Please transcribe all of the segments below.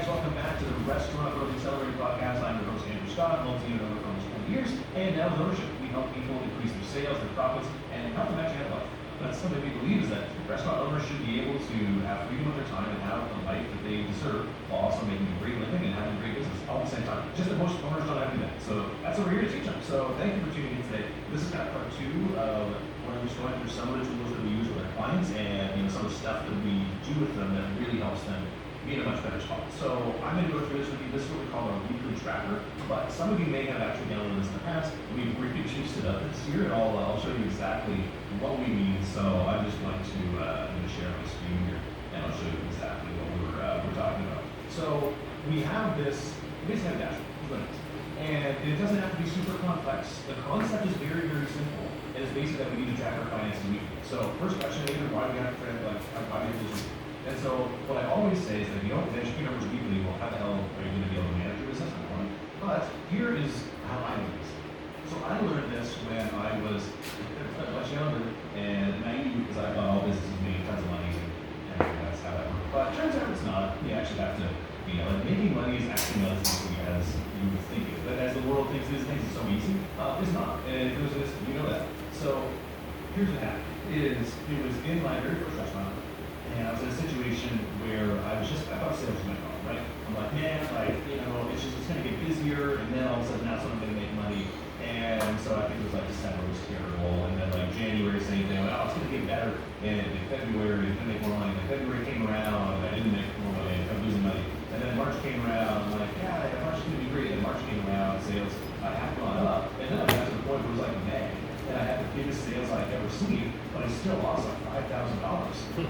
welcome back to the Restaurant Accelerator Podcast. I'm your host, Andrew Scott. I'm loyalty owner for almost 20 years, and now with ownership, we help people increase their sales, their profits, and help them actually have life. That's something we believe is that restaurant owners should be able to have freedom of their time and have a life that they deserve while also making a great living and having a great business all at the same time. Just that most owners don't have to do that. So that's what we're here to teach them. So thank you for tuning in today. This is kind of part 2 of where we're just going through some of the tools that we use with our clients and some of the stuff that we do with them that really helps them be in a much better spot. So I'm going to go through this with you. This is what we call our weekly tracker, but some of you may have actually downloaded this in the past. We've reproduced it up this year, and I'll show you exactly what we mean. So I'm just going to share my screen here, and I'll show you exactly what we're talking about. So we have this, we basically have a dashboard, and it doesn't have to be super complex. The concept is very, very simple. It is basically that we need to track our finances weekly. So first question, why do we have to track our finances weekly? And so what I always say is that if you don't manage your numbers weekly, well, how the hell are you going to be able to manage your business? But here is how I do this. So I learned this when I was much younger and naive because I thought all businesses made tons of money and that's how that worked. But it turns out it's not. You actually have to, making money is actually not as easy as you would think it is. But as the world thinks it is so easy, it's not. And there's this, you know that. So here's what happened. It was in my very first restaurant. And I was in a situation where I thought sales was my problem, right? I'm like, man, it's going to get busier, and then all of a sudden now someone's going to make money. And so I think it was like December was terrible, and then like January, same thing. It's going to get better. And in February, it's going to make more money. And February came around, and I didn't make more money. I'm losing money. And then March came around, I'm like, yeah, March is going to be great. And March came around, sales have gone up. And then I got to the point where it was like May. And I had the biggest sales I've ever seen, but I still lost like $5,000.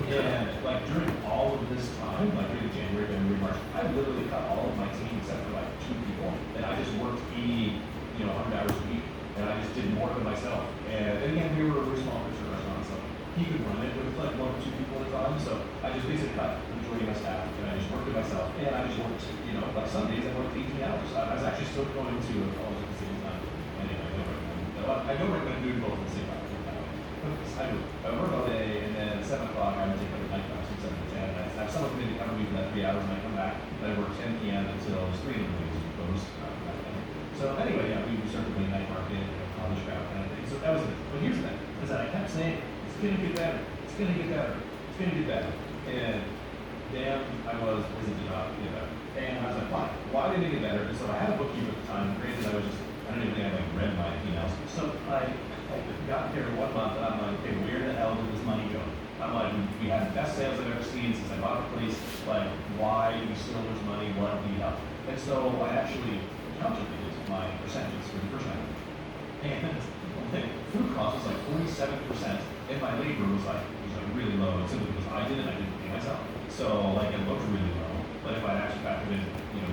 And like during all of this time, like during January, February, March, I literally cut all of my team except for like 2 people, and I just worked 80, 100 hours a week, and I just did more of it myself. And again, we were a very small restaurant, so he could run it with like 1 or 2 people at a time. So I just basically cut the majority of my staff, and I just worked it myself. And I just worked, like some days I worked 18 hours. I was actually still going to college at the same time. Anyway, I don't recommend doing both at the same time. I work all day, and then at 7 o'clock I would take like a night class from 7 to 10. And I have someone come in to cover me for that 3 hours, and I come back, and I work 10 p.m. until 3 in the morning to close. So anyway, we started doing night market, college crowd kind of thing. So that was it. But here's the thing, is that I kept saying, it's going to get better, it's going to get better, it's going to get better. And damn, I was it did not get better. And I was like, why didn't it get better? And so I had a bookkeeper at the time. Granted, I don't even think I read my emails. So I got here 1 month, and I'm like, okay, where the hell did this money go? I'm like, we had the best sales I've ever seen since I bought a place. Like, why do we still lose money? What do we help? And so I actually calculated my percentages for the first time. And the food cost was like 47%, and my labor was like really low, simply because I didn't pay myself. So like it looked really low, but if I actually factored in,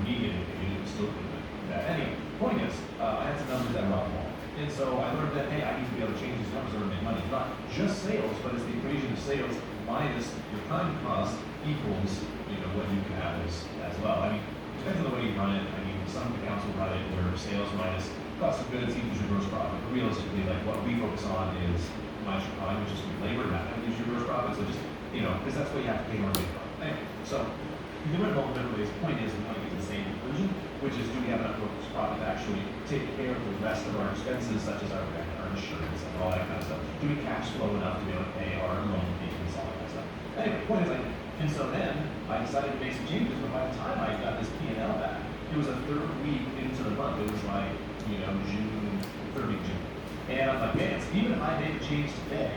me getting paid, it was still pretty good. Anyway, point is, I had some numbers that were off the wall. And so I learned that, hey, I need to be able to change these numbers in order to make money. It's not just sales, but it's the equation of sales minus your time cost equals, what you can have as well. I mean, it depends on the way you run it. I mean, some accounts will run it where sales minus cost of goods equals your gross profit. But realistically, like what we focus on is minus your time, which is your labor, and that equals your gross profit. So just, because that's what you have to pay more labor on. Anyway, so you can run multiple different ways. The point is, we want to get to the same conclusion, which is, do we have enough gross profit to actually take care of the rest of our expenses, such as our rent, our insurance, and all that kind of stuff? Do we cash flow enough to be able to pay our loan payments, all that kind of stuff? Anyway, the point is, and so then I decided to make some changes, but by the time I got this P&L back, it was a 3rd week into the month. It was like, June, 3rd week June. And I'm like, man, even if I made a change today,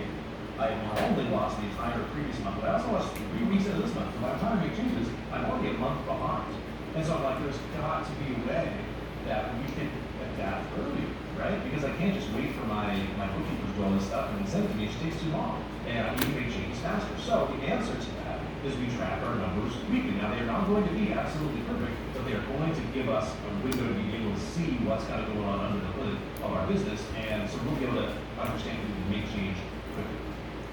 I only lost the entire previous month, but I also lost 3 weeks into this month. So by the time I make changes, I'm already a month behind. And so I'm like, there's got to be a way that we can adapt earlier, right? Because I can't just wait for my bookkeepers to do all this stuff and then send it to me. It just takes too long. And I need to make changes faster. So the answer to that is we track our numbers weekly. Now, they're not going to be absolutely perfect, but they are going to give us a window to be able to see what's kind of going on under the hood of our business. And so we'll be able to understand we can make change quickly.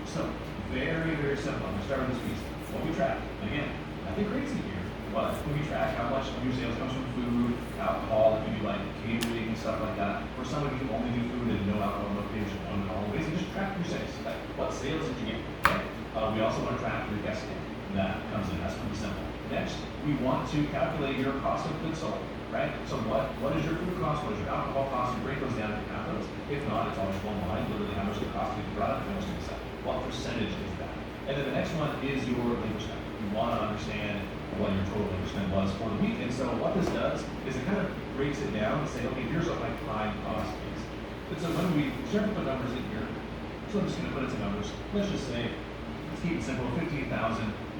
So, very, very simple. I'm going to start with this piece. What we track. And again, nothing crazy here. But when we track how much of your sales comes from food, alcohol, it could be like catering and stuff like that. For some of you who only do food and no alcohol, no catering, no alcohol, basically just track your sales. Like, what sales did you get? Okay? We also want to track your guest count that comes in. That's pretty simple. Next, we want to calculate your cost of goods sold, right? So what is your food cost? What is your alcohol cost? You break those down into half those. If not, it's always one line, literally how much it costs to get the product, how much it sell. What percentage is that? And then the next one is your labor spend. You want to understand what your total labor spend was for the week. And so what this does is it kind of breaks it down and say, okay, here's what my prime cost is. And so when we start to put numbers in here, so I'm just going to put it to numbers. Let's just say, let's keep it simple, 15,000,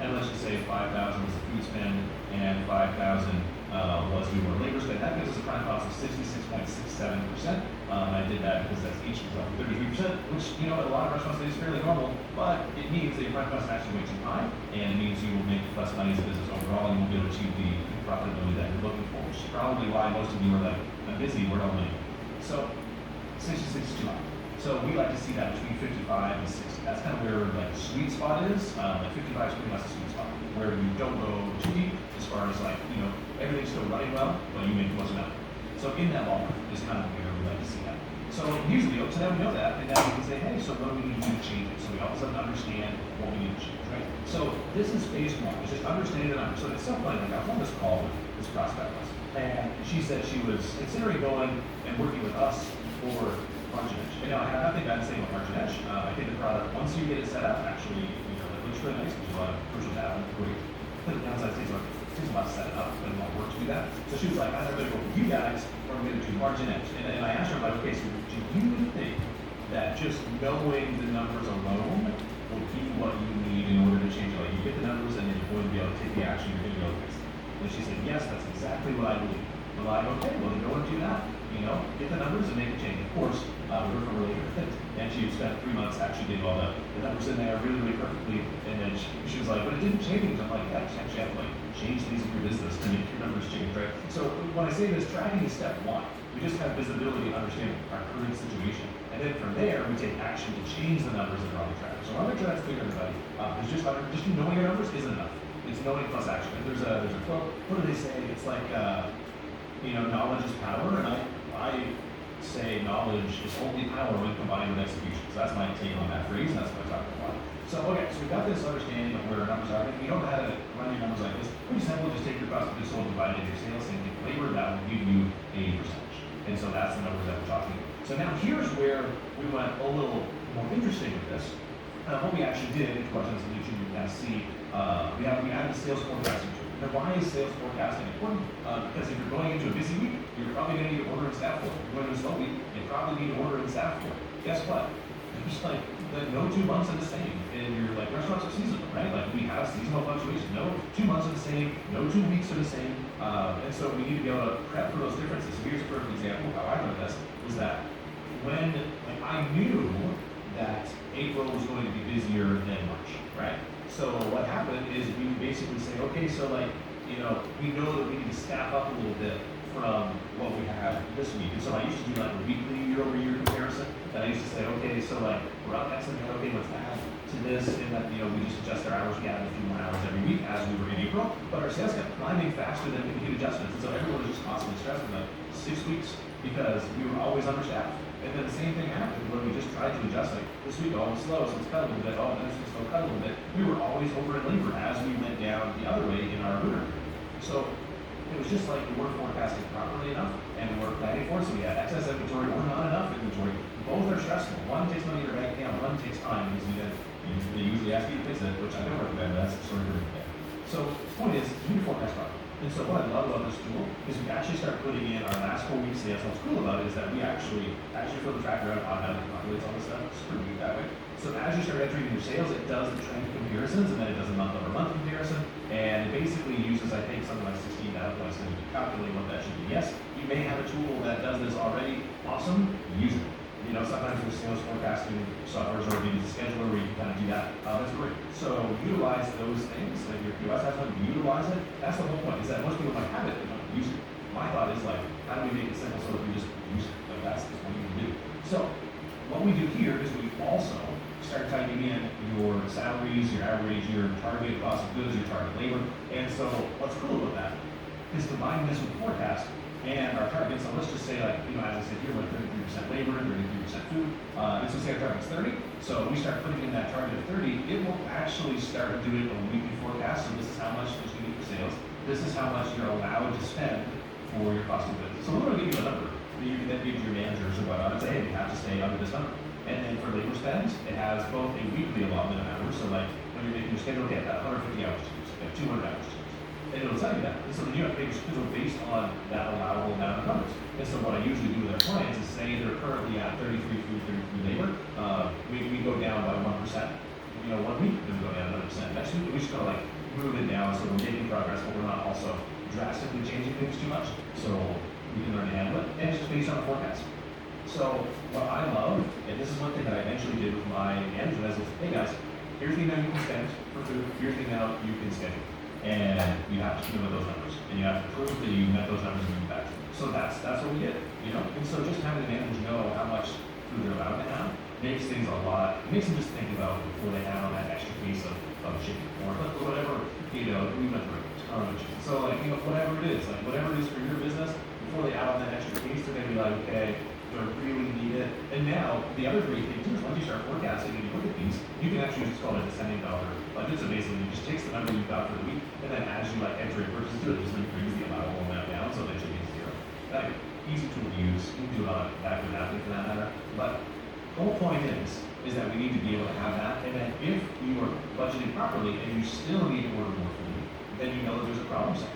and let's just say 5,000 was the food spend, and 5,000 was your labor spend. That gives us a prime cost of 66.67%. I did that because that's each was up 33%, which, you know, at a lot of restaurants is fairly normal, but it means that your prime cost is actually way too high, and it means you will make less money as a business overall, and you won't be able to achieve the profitability that you're looking for, which is probably why most of you are like, I'm busy, we're not winning. So 66 is too high. So we like to see that between 55 and 60. That's kind of where like the sweet spot is. Like 55 is pretty much the sweet spot, where you don't go too deep as far as like, you know, everything's still running well, but you make the most amount. So in that ballpark is kind of where we like to see that. So usually, so now we know that, and now we can say, hey, so what do we need to do to change it? So we all of a sudden understand what we need to change, right? So this is phase one, it's just understanding the numbers. So it's so funny, like I was on this call with this prospect once, and she said she was considering going and working with us for Marginage. And now I have nothing bad to say about Marginage. I think the product, once you get it set up, actually, you know, it looks really nice. There's a lot of crucial data, great. But the downside takes a lot to set it up, but a lot of work to do that. So she was like, I'm going to go with you guys, or I'm going to do Marginage. And I asked her, like, okay, so do you think that just knowing the numbers alone will give you what you need in order to change it? Like, you get the numbers, and then you're going to be able to take the action, you're going to go fix it. And she said, yes, that's exactly what I believe. We're like, okay, well, then go and do that. You know, get the numbers and make a change. Of course, we were from really good, and she spent 3 months actually getting all the numbers in there really, really perfectly. And then she was like, but it didn't change. I'm like, yeah, you actually have to like change things in your business to make your numbers change, right? So when I say this, tracking is step one. We just have visibility and understand our current situation, and then from there we take action to change the numbers that are on the track. So I want to make sure that's clear to everybody. It's just knowing your numbers isn't enough. It's knowing plus action. And there's a quote. What do they say? It's like you know, knowledge is power, and I say knowledge is only power when combined with execution. So that's my take on that phrase, and that's what I talk about. So, okay, so we've got this understanding of where our numbers are. If you don't know how to run your numbers like this, pretty simple, just take your cost of goods sold, divide it into your sales, and take labor, that will give you a percentage. And so that's the numbers that we're talking about. So now here's where we went a little more interesting with this. What we actually did, in questions that you can kind of see, we added the sales forecasting tool. Now, why is sales forecasting important? Because if you're going into a busy week, you're probably going to need to order and staff for it. If you're going into a slow week, you probably need to order and staff for it. Guess what? There's like no 2 months are the same. And you're like, restaurants are seasonal, right? Like we have seasonal fluctuations. No 2 months are the same. No 2 weeks are the same. And so we need to be able to prep for those differences. So here's a perfect example of how I learned this, was that when I knew that April was going to be busier than March, right? So what happened is we basically say, okay, so like, you know, we know that we need to staff up a little bit from what we have this week. And so I used to do like a weekly year-over-year comparison. And I used to say, okay, so like we're up X amount, okay, let's add to this, and that, you know, we just adjust our hours, we add a few more hours every week as we were in April. But our sales kept climbing faster than we could adjustments. And so everyone was just constantly stressed for like 6 weeks because we were always understaffed. And then the same thing happened when we just tried to adjust, like this week, oh, it's slow, so let's cut a little bit, oh, next week's slow, cut a little bit. We were always over in labor as we went down the other way in our winter. So it was just like we weren't forecasting properly enough and we weren't planning for it, so we had excess inventory or not enough inventory. Both are stressful. One takes money to bank account, one takes time because they usually ask you to fix it, which I don't recommend, but that's sort of a thing. So the point is, you need to forecast properly. And so what I love about this tool is we actually start putting in our last 4 weeks sales. What's cool about it is that we actually fill the tracker out, automatically calculates all this stuff. It's pretty neat that way. So as you start entering your sales, it does the trend comparisons, and then it does a month-over-month comparison, and it basically uses, I think, something like 16 data points to calculate what that should be. Yes, you may have a tool that does this already. Awesome, use it. You know, sometimes with sales forecasting softwares or maybe the scheduler where you can kind of do that. That's great. So utilize those things. Like your POS has one, utilize it. That's the whole point, is that most people might have it, but don't use it. My thought is like, how do we make it simple so that we just use it? Like that's what we can do. So what we do here is we also start typing in your salaries, your average, your target cost of goods, your target labor. And so what's cool about that is combining this with the forecast and our target. So let's just say, like, you know, as I said here, we're 33% labor, 33% food. And so say our target's 30. So we start putting in that target of 30, 30, it will actually start doing a weekly forecast. So this is how much is going to be for sales. This is how much you're allowed to spend for your cost of goods. So we're going to give you a number that you can then give to your managers or whatnot and say, hey, you have to stay under this number. And then for labor spend, it has both a weekly allotment of hours. So like when you're making your schedule, okay, I've got 150 hours to use, I have 200 hours to use. And it'll tell you that. And so then you have to make your schedule based on that allowable amount of numbers. And so what I usually do with our clients is say they're currently at 33 food, 33 labor. We go down by 1%. 1 week, then we go down another percent. Next week, we just gotta like move it down so we're making progress, but we're not also drastically changing things too much. So we can learn to handle it. And it's just based on a forecast. So what I love, and this is one thing that I eventually did with my management, is hey guys, here's the amount you can spend for food, here's the amount you can schedule. And you have to keep with those numbers. And you have to prove that you met those numbers and move back. So that's what we did, And so just having the managers know how much food they're allowed to have makes things a lot, it makes them just think about before they add on that extra piece of chicken or whatever, we went through. So like, whatever it is, for your business, before they add on that extra piece, they're gonna be like, okay, do I really need it? And now, the other great thing too is once you start forecasting and you look at these, you can actually just call it a descending dollar budget. So basically, it just takes the number you've got for the week, and then as you like enter your purchases to it, just brings the allowable amount down, so that should be zero. Like, easy tool to use. You can do it on back with Napkin for that matter. But the whole point is that we need to be able to have that, and then if you are budgeting properly and you still need to order more food, then you know that there's a problem solved.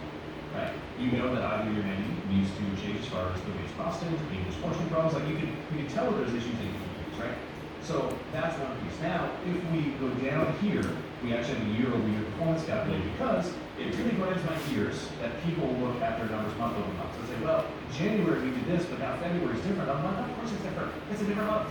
Right? You know that either your menu needs to change as far as the way it's costed, maybe there's portion problems, like you can tell that there's issues that you can fix, right? So that's one piece. Now, if we go down here, we actually have a year-over-year performance calculator because it really grinds my gears that people look at their numbers month over month. So they say, well, January we did this, but now February is different. I'm like, of course it's different. It's a different month.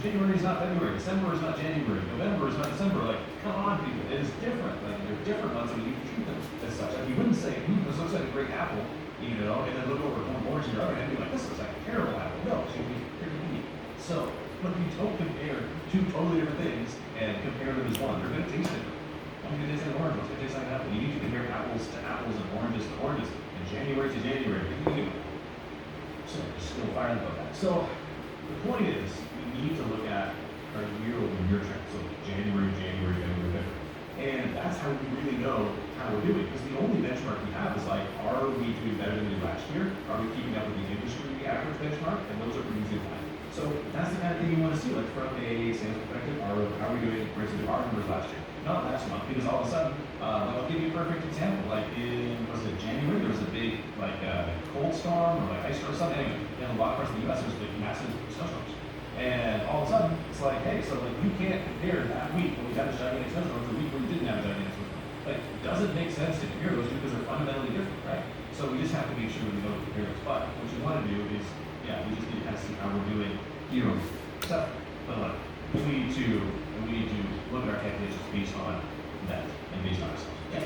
January is not February, December is not January, November is not December. Like, come on, people, it is different. Like, they're different months, and you treat them as such. Like, you wouldn't say, this looks like a great apple, and then look over one more to your other hand and be like, this looks like a terrible apple. No, it's going to be very unique. So, when you don't compare two totally different things and compare them as one, they're going to taste different. One's going to taste like an orange, one's going to taste like an apple. You need to compare apples to apples and oranges to oranges, and January to January. So, still firing about that. So, the point is, we need to look at our year-over-year trend. So January, February. And that's how we really know how we're doing. Because the only benchmark we have is like, are we doing better than we did last year? Are we keeping up with the industry average benchmark? And those are pretty easy to find. So that's the kind of thing you want to see, like from a sales perspective, how are we doing versus our numbers last year? Not last month, because all of a sudden, I'll give you a perfect example. Like was it January? There was a big cold storm or ice storm or something. Anyway, in a lot of parts of the U.S., there's massive snowstorms. And all of a sudden, it's like, hey, so you can't compare that week when we had a gigantic snowstorm to the week where we didn't have a gigantic snowstorm. Like, it doesn't make sense to compare those two because they're fundamentally different, right? So we just have to make sure we know to compare those. But what you want to do is, we just need to kind of see how we're doing stuff. But we need to look at our calculations based on that and based on ourselves. Okay.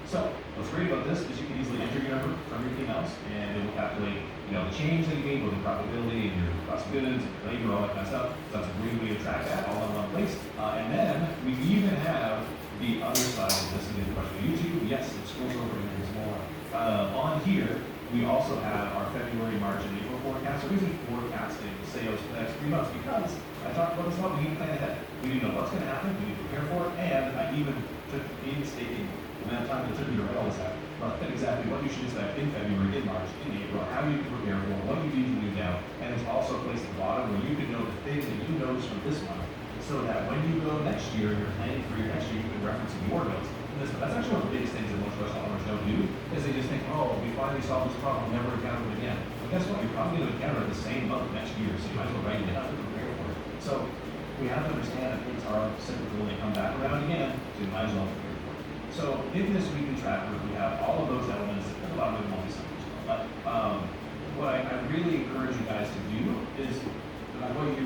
So what's great about this is you can easily enter your number from everything else, and it will calculate, the change that you made, both in profitability and your cost of goods, and labor, all that kind of stuff. So that's a great way to track that all in one place. And then we even have the other side of this. Is the question of YouTube. Yes, it scrolls over and there's more. On here, we also have our February, March, and April forecast. So we're usually forecasting sales for the next 3 months because I talked about this a lot. We need to plan ahead. We need to know what's going to happen. We need to prepare for it. And I even took painstaking amount of time that it took me to write all this out. Exactly what you should expect in February, in March, in April, how you can prepare for it, what you need to do now. And it's also placed at the bottom where you can know the things that you noticed from this month, so that when you go next year and you're planning for your next year, you can reference your notes. That's actually one of the biggest things that most restaurant owners don't do, is they just think, oh, we finally solved this problem, we'll never encounter it again. But guess what? You're probably going to encounter it the same month next year, so you might as well write it down and prepare for it. So we have to understand that things are cyclical when they come back around again, so you might as well prepare for it. So in this weekly tracker, we have all of those elements, and a lot of them multi-cycles. But what I really encourage you guys to do is,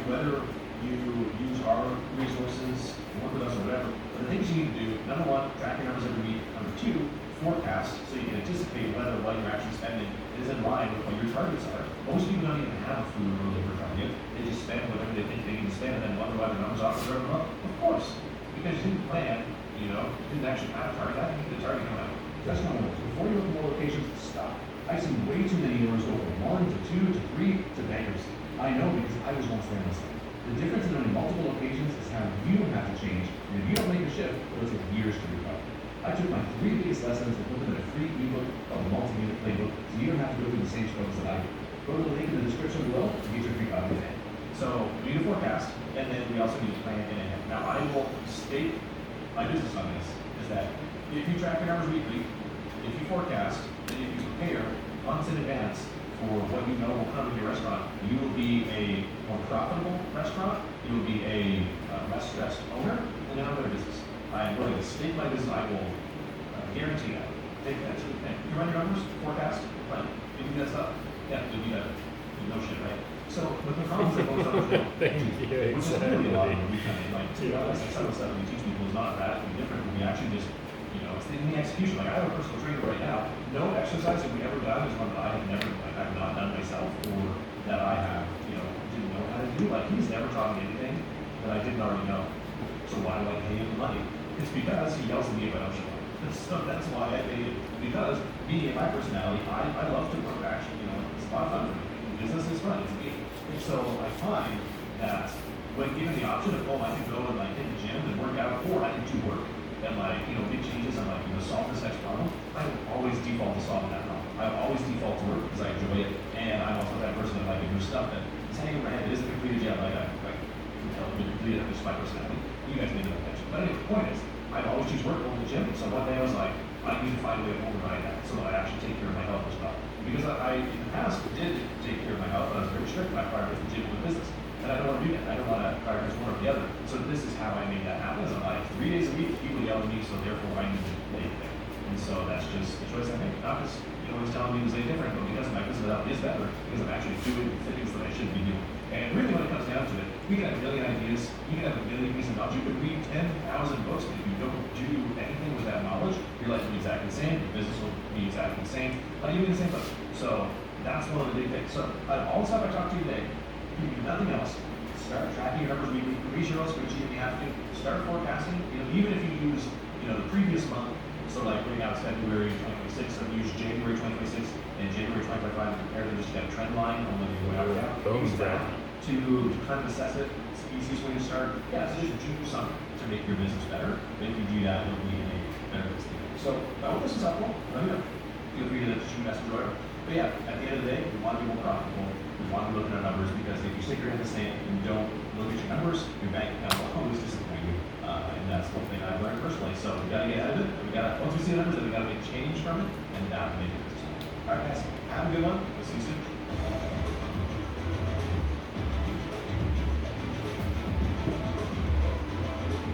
whether you use our resources, work with us or whatever, the things you need to do, number one, track your numbers every week. Number two, forecast so you can anticipate whether what you're actually spending is in line with what your targets are. Most people don't even have a food or labor target. They just spend whatever they think they need to spend and then wonder why their numbers off for every month. Of course, because you didn't plan, didn't actually have a target. I think the target come out. That's not one. Before you look at more locations, stop. I've seen way too many doors go from 1 to 2 to 3 to bankruptcy. I know because I was once there myself. The difference in owning multiple locations is how you have And if you don't make a shift, it'll take years to recover. I took my 3 biggest lessons and put them in a free ebook called the Multi-Unit Playbook, so you don't have to go through the same struggles that I did. Go to the link in the description below and get your free copy today. So we need a forecast, and then we also need to plan in ahead. Now I will state my business on this, is that if you track your numbers weekly, if you forecast, and if you prepare months in advance for what you know will come in your restaurant, you will be a more profitable restaurant, you will be a less stressed owner, and then other business. I am willing to stake my business, I will guarantee that. Take that to the thing. You run your numbers, forecast, plan. You do that stuff. Yeah, you'll be better. You know shit, right? So, with the problems that goes on with which is really a lot of what we kind of like, some of the stuff we teach people is not radically different. We actually just, it's in the execution. Like, I have a personal trainer right now. No exercise that we ever done is one that I have never, I've not done myself, or that I have, didn't know how to do. Like, he's never taught me anything that I didn't already know. So why do I pay him the money? It's because he yells at me if I don't show up. So that's why I pay him. Because me and my personality, I love to work actually, it's a lot of fun for me. Business is fun, it's me. And so I find that when given the option of, I can go and hit the gym and work out, or I can do work and big changes and solve this next problem, I will always default to solving that problem. I will always default to work because I enjoy it, and I'm also that person that do stuff that is hanging around, it isn't completed yet, I can tell it been completed, that's just my personality. You guys may know that. But anyway, the point is, I always choose work over the gym, so one day I was like, I need to find a way to override that so that I actually take care of my health as well. Because I in the past, did take care of my health, but I was very strict when I prioritized the gym and the business. And I don't want to do that. I don't want to prioritize one or the other. So this is how I made that happen. Is I'm like, 3 days a week, people yell at me, so therefore I need to play it there. And so that's just the choice I make. Not because he's telling me to say different, but because my business is better, because I'm actually doing the things that I should be doing. And really when it comes down to it, we can have a million ideas, you can have a million pieces of knowledge, you can read 10,000 books, but if you don't do anything with that knowledge, your life will be exactly the same, your business will be exactly the same, you'll be in the same place. So that's one of the big things. So all the stuff I talked to you today, you do nothing else. Start tracking your numbers weekly, increase your own spreadsheet if you have to, start forecasting, even if you use the previous month, so like right now it's February 2026, so use January 2026 and January 2025 and compare them, just get a trend line on whether you're going up or down. Use that to kind of assess it. It's the easiest way to start. Yeah, so just do something to make your business better. But if you do that, it'll be a better business. So I hope this is helpful. Let me know. Feel free to shoot a message or whatever. But yeah, at the end of the day, we want to be more profitable. We want to look at our numbers, because if you stick your head in the sand and you don't look at your numbers, your bank account will always disappoint you. And that's one thing I've learned personally. So we got to get out of it. Once we see the numbers, then we got to make change from it, and that will make it. All right, guys. Have a good one. We'll see you soon.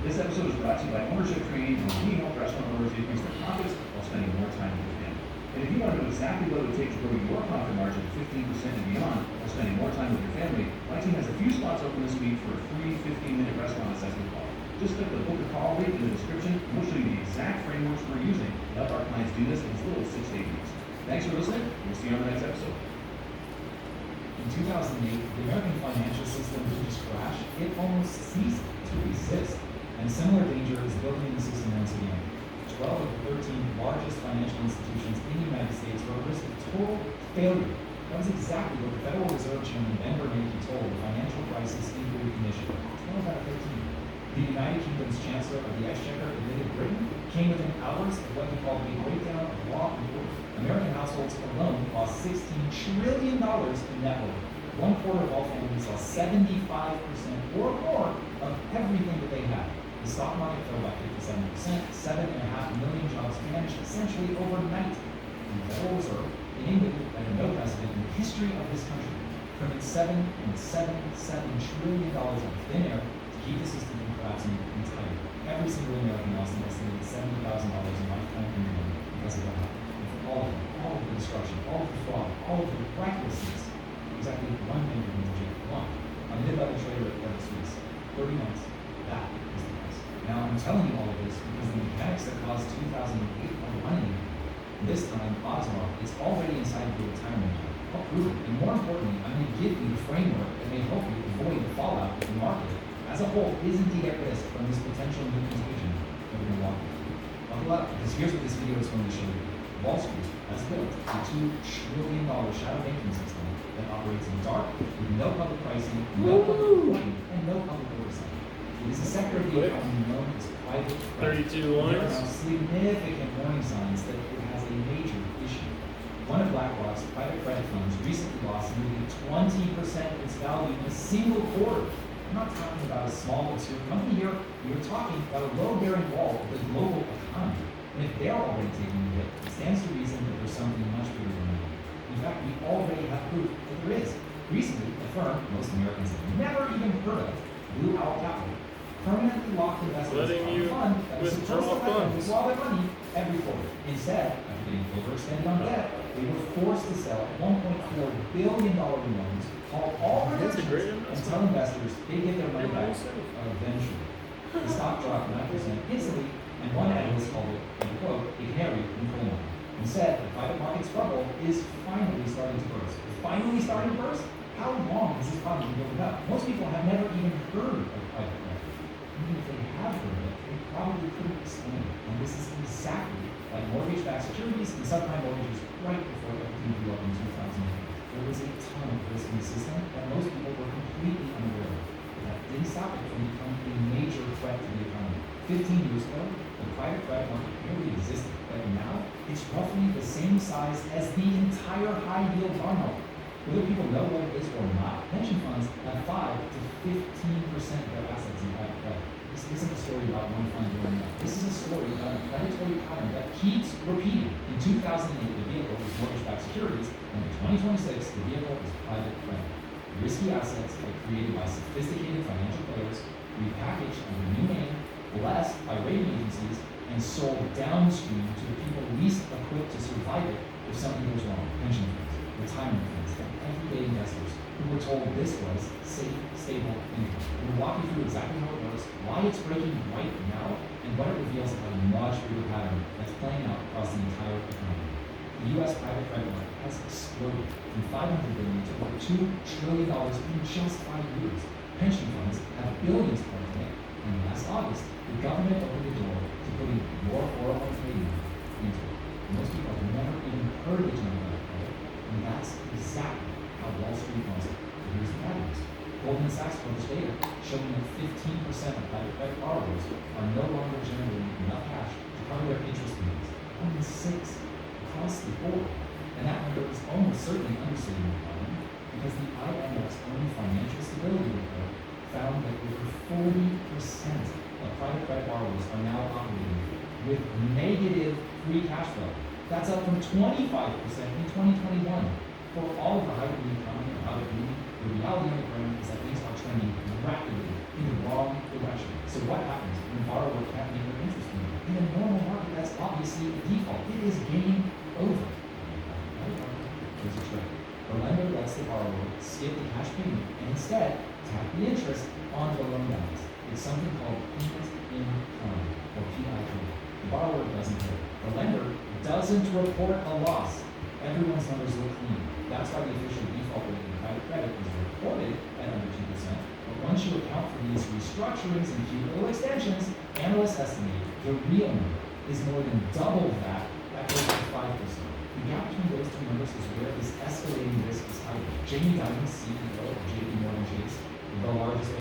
This episode is brought to you by Ownership Training, where we help restaurant owners increase their profits while spending more time with their family. And if you want to know exactly what it would take to grow your profit margin to 15% and beyond while spending more time with your family, my team has a few spots open this week for a free 15-minute restaurant assessment call. Just click the book a call link in the description, and we'll show you the exact frameworks we're using to help our clients do this in as little as 6 to 8 weeks. Thanks for listening. We'll see you on the next episode. In 2008, the American financial system didn't just crash, it almost ceased to exist. And a similar danger is building in the system once again. 12 of the 13 largest financial institutions in the United States were at risk of total failure. That was exactly what the Federal Reserve Chairman Ben Bernanke told the Financial Crisis Inquiry Commission. 12 out of 13. The United Kingdom's Chancellor of the Exchequer admitted Britain came within hours of what he called a breakdown of law and order. American households alone lost $16 trillion in net worth. 1/4 of all families lost 75% or more of everything that they had. The stock market fell by 57%, 7.5 million jobs vanished essentially overnight. And the Federal Reserve in England had no precedent in the history of this country, printed $7.77 trillion out of thin air to keep the system from collapsing entirely. Every single American lost an estimated $70,000 in lifetime income because of what happened. And for all of the destruction, all of the fraud, all of the recklessness, exactly one thing you're going to jail. One. A mid-level trader at Credit Suisse. 30 months. That is the price. Now, I'm telling you all of this because the mechanics that caused 2008 are running. This time, odds are, it's already inside your retirement account. I'll prove it. And more importantly, I'm going to give you the framework that may help you avoid the fallout of the market as a whole is indeed at risk from this potential new contagion that we're going to walk through. Buckle up, because here's what this video is going to show you. Wall Street has built a $2 trillion shadow banking system that operates in the dark with no public pricing, no public reporting, and no public oversight. It is a sector of the economy known as private credit. 32 There are Loins. now significant warning signs that it has a major issue. One of BlackRock's private credit funds recently lost nearly 20% of its value in a single quarter. I'm not talking about a small obscure company here. We're talking about a load-bearing wall of the global economy. And if they're already taking a hit, it stands to reason that there's something much bigger than that. In fact, we already have proof that there is. Recently, a firm most Americans have never even heard of, Blue Owl Capital, permanently locked investors Letting on you a fund that was withdraw supposed to let them funds. withdraw their money every quarter. Instead, after getting overextended on debt, they were forced to sell $1.4 billion in loans, call all That's a great redemptions, and investment. tell investors they get their money back Everybody said. eventually. The stock dropped 9% instantly, and one analyst called it, and I quote, a canary in coal mine, and said the private market's bubble is finally starting to burst. Finally starting to burst? How long has this problem been building up? Most people have never even heard of private credit. Even if they have heard of it, they probably couldn't explain it. And this is exactly like mortgage-backed securities and subprime mortgages right before everything blew up in 2008. There was a ton of risk in the system that most people were completely unaware of. But that didn't stop it from becoming a major threat to the economy. 15 years ago, the private credit market barely existed, but now it's roughly the same size as the entire high-yield bond market. Whether people know what it is or not, pension funds have 5 to 15% of their assets in private credit. This isn't a story about one fund doing that. This is a story about a predatory pattern that keeps repeating. In 2008, the vehicle was mortgage-backed securities, and in 2026, the vehicle is private credit. Risky assets are created by sophisticated financial players, repackaged under a new name, blessed by rating agencies, and sold downstream to the people least equipped to survive it if something goes wrong. Pension funds, retirement funds, and everyday investors who were told this was safe, stable income. We'll walk you through exactly how it works, why it's breaking right now, and what it reveals about a much bigger pattern that's playing out across the entire economy. The U.S. private credit market has exploded from $500 billion to over $2 trillion in just 5 years. Pension funds have billions pouring in, and last August, the government opened the door to putting more 401k money into it. Most people have never even heard of the term private credit, and that's exactly how Wall Street runs it. And here's the bad news. Goldman Sachs published data showing that 15% of private credit borrowers are no longer generating enough cash to cover their interest payments. Only 6 across the board. And that number is almost certainly understating the problem because the IMF's own financial stability report found that over 40% of private credit borrowers are now operating with negative free cash flow. That's up from 25% in 2021. For all of the hype of the economy and how they're moving, the reality on the ground is that things are trending rapidly in the wrong direction. So what happens when a borrower can't make their interest payment? In a normal market, that's obviously a default. It is game over. There's a trick. The lender lets the borrower skip the cash payment and instead tack the interest on the loan balance. It's something called payment in kind, or PIK. The borrower doesn't pay. The lender doesn't report a loss. Everyone's numbers look clean. That's why the official default rate in private credit is reported at under 2%. But once you account for these restructurings and cute little extensions, analysts estimate the real number is more than double that at close to 5%. The gap between those two numbers is where this escalating risk is hiding. Jamie Dimon, CEO of JP Morgan Chase, the largest